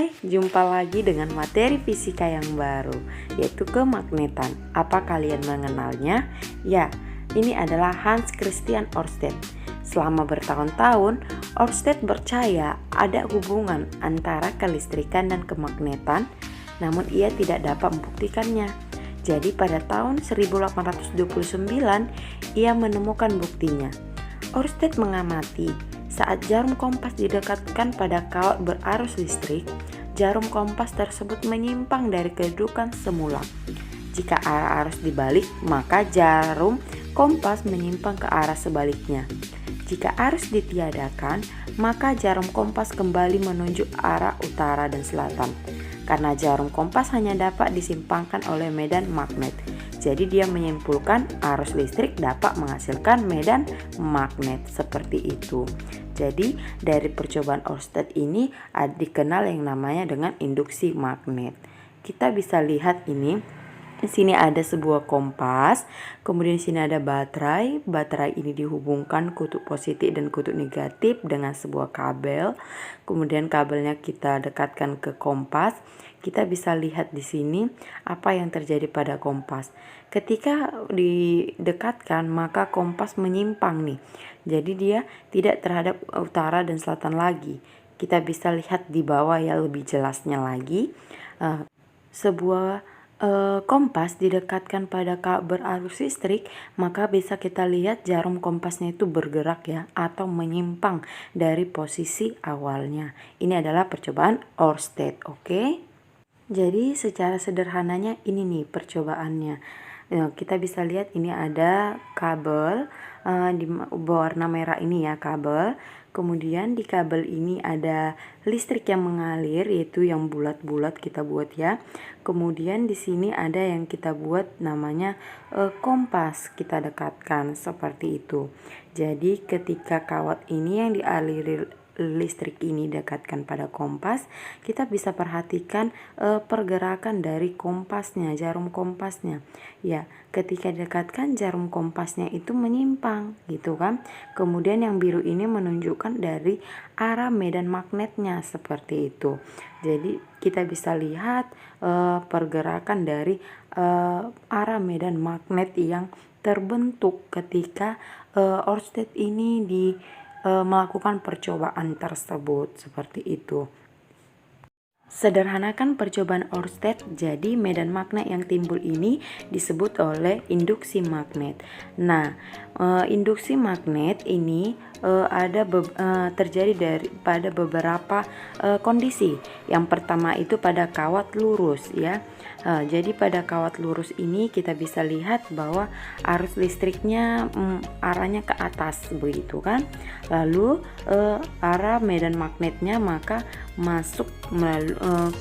Hai, jumpa lagi dengan materi fisika yang baru, yaitu kemagnetan. Apa kalian mengenalnya? Ya, ini adalah Hans Christian Ørsted. Selama bertahun-tahun, Ørsted percaya ada hubungan antara kelistrikan dan kemagnetan, namun ia tidak dapat membuktikannya. Jadi pada tahun 1829, ia menemukan buktinya. Ørsted mengamati saat jarum kompas didekatkan pada kawat berarus listrik, jarum kompas tersebut menyimpang dari kedudukan semula. Jika arah arus dibalik, maka jarum kompas menyimpang ke arah sebaliknya. Jika arus ditiadakan, maka jarum kompas kembali menunjuk arah utara dan selatan. Karena jarum kompas hanya dapat disimpangkan oleh medan magnet. Jadi dia menyimpulkan arus listrik dapat menghasilkan medan magnet seperti itu. Jadi dari percobaan Ørsted ini dikenal yang namanya dengan induksi magnet. Kita bisa lihat ini. Di sini ada sebuah kompas, kemudian di sini ada baterai. Baterai ini dihubungkan kutub positif dan kutub negatif dengan sebuah kabel. Kemudian kabelnya kita dekatkan ke kompas. Kita bisa lihat di sini apa yang terjadi pada kompas. Ketika didekatkan, maka kompas menyimpang nih. Jadi dia tidak terhadap utara dan selatan lagi. Kita bisa lihat di bawah ya lebih jelasnya lagi. Sebuah kompas didekatkan pada kawat berarus listrik, maka bisa kita lihat jarum kompasnya itu bergerak ya, atau menyimpang dari posisi awalnya. Ini adalah percobaan Ørsted, oke? Jadi secara sederhananya ini nih percobaannya. Kita bisa lihat ini ada kabel di warna merah ini ya, kabel. Kemudian di kabel ini ada listrik yang mengalir, yaitu yang bulat-bulat kita buat ya. Kemudian di sini ada yang kita buat namanya kompas, kita dekatkan seperti itu. Jadi ketika kawat ini yang dialiri listrik ini dekatkan pada kompas, kita bisa perhatikan pergerakan dari kompasnya, jarum kompasnya. Ya, ketika dekatkan jarum kompasnya itu menyimpang gitu kan. Kemudian yang biru ini menunjukkan dari arah medan magnetnya seperti itu. Jadi kita bisa lihat pergerakan dari arah medan magnet yang terbentuk ketika Ørsted ini melakukan percobaan tersebut seperti itu. Sederhanakan percobaan Ørsted, jadi medan magnet yang timbul ini disebut oleh induksi magnet. Nah, induksi magnet ini terjadi pada beberapa kondisi. Yang pertama itu pada kawat lurus ya. Jadi pada kawat lurus ini kita bisa lihat bahwa arus listriknya arahnya ke atas begitu kan. Lalu arah medan magnetnya maka masuk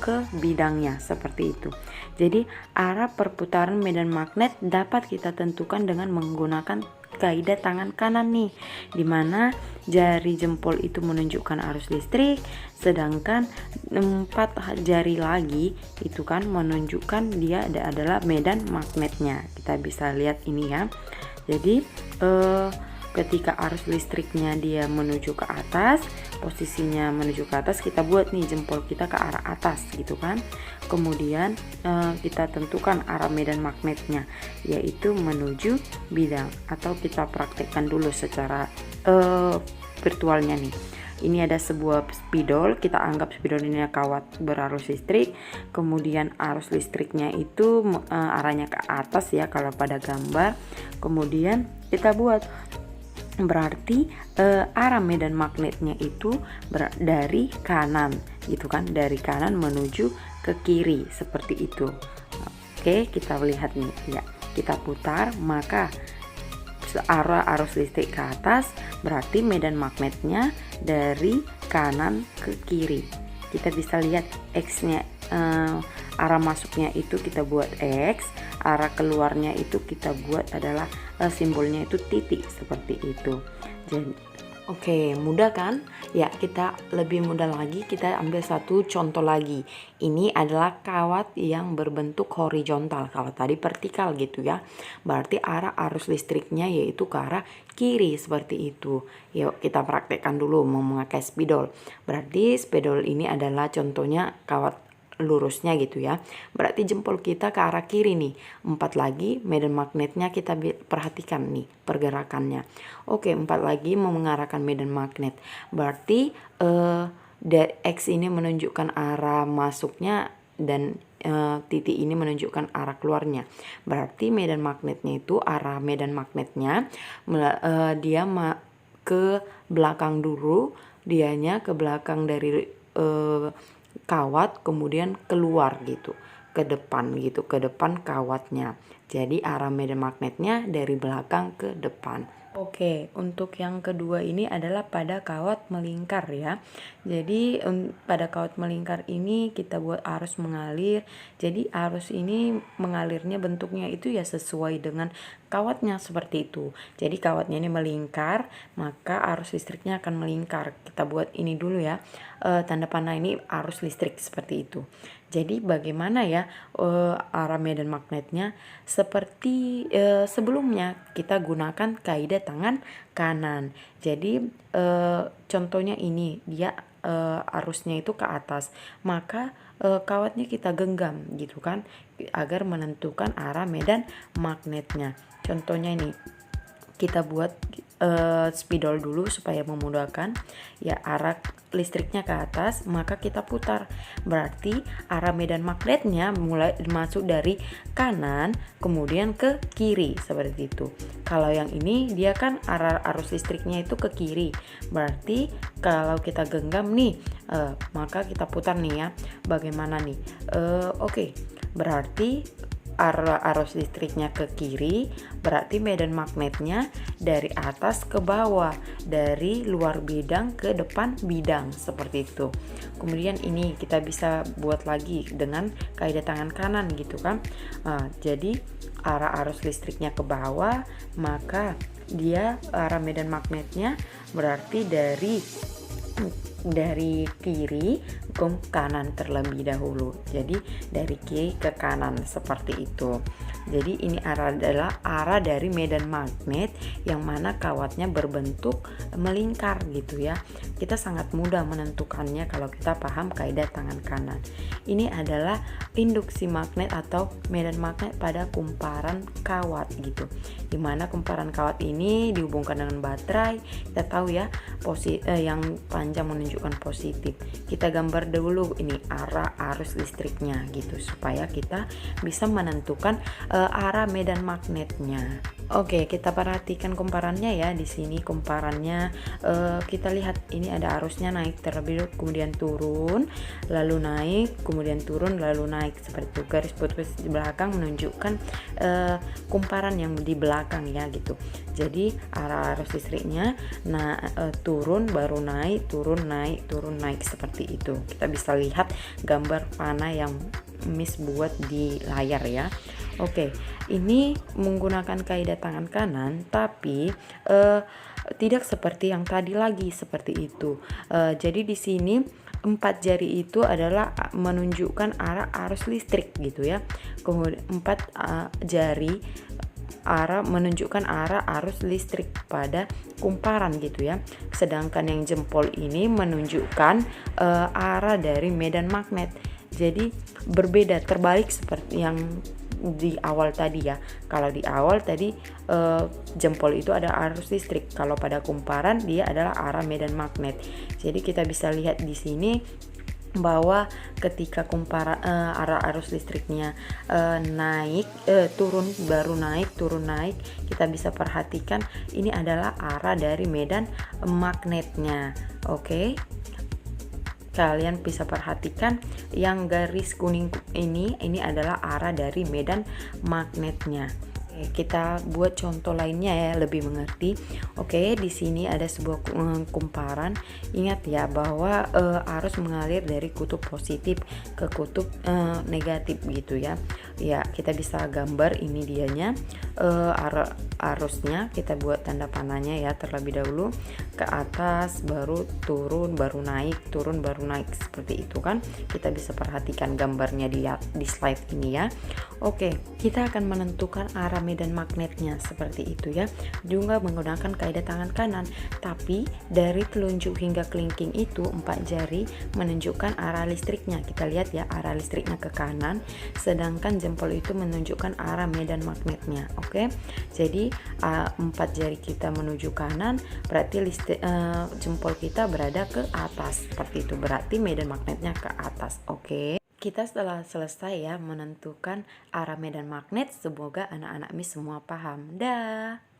ke bidangnya seperti itu. Jadi arah perputaran medan magnet dapat kita tentukan dengan menggunakan kaidah tangan kanan nih, dimana jari jempol itu menunjukkan arus listrik, sedangkan 4 jari lagi itu kan menunjukkan dia adalah medan magnetnya. Kita bisa lihat ini ya. Jadi ketika arus listriknya dia menuju ke atas, posisinya menuju ke atas, kita buat nih jempol kita ke arah atas gitu kan. Kemudian kita tentukan arah medan magnetnya, yaitu menuju bidang, atau kita praktekkan dulu secara virtualnya nih. Ini ada sebuah spidol, kita anggap spidol ini kawat berarus listrik. Kemudian arus listriknya itu arahnya ke atas ya kalau pada gambar. Kemudian kita buat, berarti arah medan magnetnya itu dari kanan gitu kan, dari kanan menuju ke kiri seperti itu. Oke, kita lihat nih ya, kita putar, maka arah arus listrik ke atas, berarti medan magnetnya dari kanan ke kiri. Kita bisa lihat X-nya, arah masuknya itu kita buat X, arah keluarnya itu kita buat adalah simbolnya itu titik seperti itu. Oke, mudah kan? Ya, kita lebih mudah lagi, kita ambil satu contoh lagi. Ini adalah kawat yang berbentuk horizontal. Kalau tadi vertikal gitu ya. Berarti arah arus listriknya yaitu ke arah kiri seperti itu. Yuk, kita praktekkan dulu memakai spidol. Berarti spidol ini adalah contohnya kawat lurusnya gitu ya. Berarti jempol kita ke arah kiri nih. 4 lagi medan magnetnya kita perhatikan nih pergerakannya. Oke, 4 lagi mau mengarahkan medan magnet. Berarti X ini menunjukkan arah masuknya dan titik ini menunjukkan arah keluarnya. Berarti medan magnetnya itu arah medan magnetnya dia ke belakang dulu, dianya ke belakang dari kawat, kemudian keluar gitu ke depan gitu, ke depan kawatnya. Jadi arah medan magnetnya dari belakang ke depan. Oke, untuk yang kedua ini adalah pada kawat melingkar ya. Jadi pada kawat melingkar ini kita buat arus mengalir. Jadi arus ini mengalirnya bentuknya itu ya sesuai dengan kawatnya seperti itu. Jadi kawatnya ini melingkar, maka arus listriknya akan melingkar. Kita buat ini dulu ya. Tanda panah ini arus listrik seperti itu. Jadi bagaimana ya arah medan magnetnya? Seperti sebelumnya kita gunakan kaidah tangan kanan. Jadi contohnya ini dia arusnya itu ke atas, maka kawatnya kita genggam gitu kan, agar menentukan arah medan magnetnya. Contohnya ini kita buat spidol dulu supaya memudahkan ya. Arah listriknya ke atas, maka kita putar. Berarti arah medan magnetnya mulai masuk dari kanan kemudian ke kiri seperti itu. Kalau yang ini dia kan arah arus listriknya itu ke kiri. Berarti kalau kita genggam nih maka kita putar nih ya. Bagaimana nih? Oke. Berarti arah arus listriknya ke kiri, berarti medan magnetnya dari atas ke bawah, dari luar bidang ke depan bidang seperti itu. Kemudian ini kita bisa buat lagi dengan kaidah tangan kanan gitu kan. Jadi arah arus listriknya ke bawah, maka dia arah medan magnetnya berarti dari kiri ke kanan terlebih dahulu. Jadi dari kiri ke kanan seperti itu. Jadi ini adalah arah dari medan magnet yang mana kawatnya berbentuk melingkar gitu ya. Kita sangat mudah menentukannya kalau kita paham kaidah tangan kanan. Ini adalah induksi magnet atau medan magnet pada kumparan kawat gitu. Dimana kumparan kawat ini dihubungkan dengan baterai. Kita tahu ya yang panjang menunjukkan positif. Kita gambar dulu ini arah arus listriknya gitu supaya kita bisa menentukan arah medan magnetnya. Oke, kita perhatikan kumparannya ya. Di sini kumparannya kita lihat ini ada arusnya naik terlebih dahulu, kemudian turun, lalu naik, kemudian turun, lalu naik seperti itu. Garis putus di belakang menunjukkan kumparan yang di belakang ya gitu. Jadi arah arus listriknya turun baru naik, turun naik, turun naik seperti itu. Kita bisa lihat gambar panah yang Miss buat di layar ya. Oke, ini menggunakan kaidah tangan kanan, tapi tidak seperti yang tadi lagi seperti itu. Jadi di sini 4 jari itu adalah menunjukkan arah arus listrik gitu ya. Kemudian 4 jari menunjukkan arah arus listrik pada kumparan gitu ya. Sedangkan yang jempol ini menunjukkan arah dari medan magnet. Jadi berbeda, terbalik seperti yang di awal tadi ya. Kalau di awal tadi jempol itu ada arus listrik, kalau pada kumparan dia adalah arah medan magnet. Jadi kita bisa lihat di sini bahwa ketika arah arus listriknya naik, turun baru naik, turun naik, kita bisa perhatikan ini adalah arah dari medan magnetnya. Oke. Kalian bisa perhatikan yang garis kuning ini adalah arah dari medan magnetnya. Kita buat contoh lainnya ya, lebih mengerti. Oke, di sini ada sebuah kumparan. Ingat ya bahwa arus mengalir dari kutub positif ke kutub negatif gitu ya. Ya, kita bisa gambar ini dianya. Arusnya kita buat tanda panahnya ya terlebih dahulu, ke atas baru turun baru naik, turun baru naik, seperti itu kan. Kita bisa perhatikan gambarnya di slide ini ya. Oke, kita akan menentukan arah medan magnetnya seperti itu ya, juga menggunakan kaidah tangan kanan. Tapi dari telunjuk hingga kelingking itu 4 jari menunjukkan arah listriknya. Kita lihat ya, arah listriknya ke kanan, sedangkan jempol itu menunjukkan arah medan magnetnya. Oke, jadi 4 jari kita menuju kanan, berarti jempol kita berada ke atas, seperti itu, berarti medan magnetnya ke atas. Oke, kita setelah selesai ya menentukan arah medan magnet. Semoga anak-anak Miss semua paham. Dah.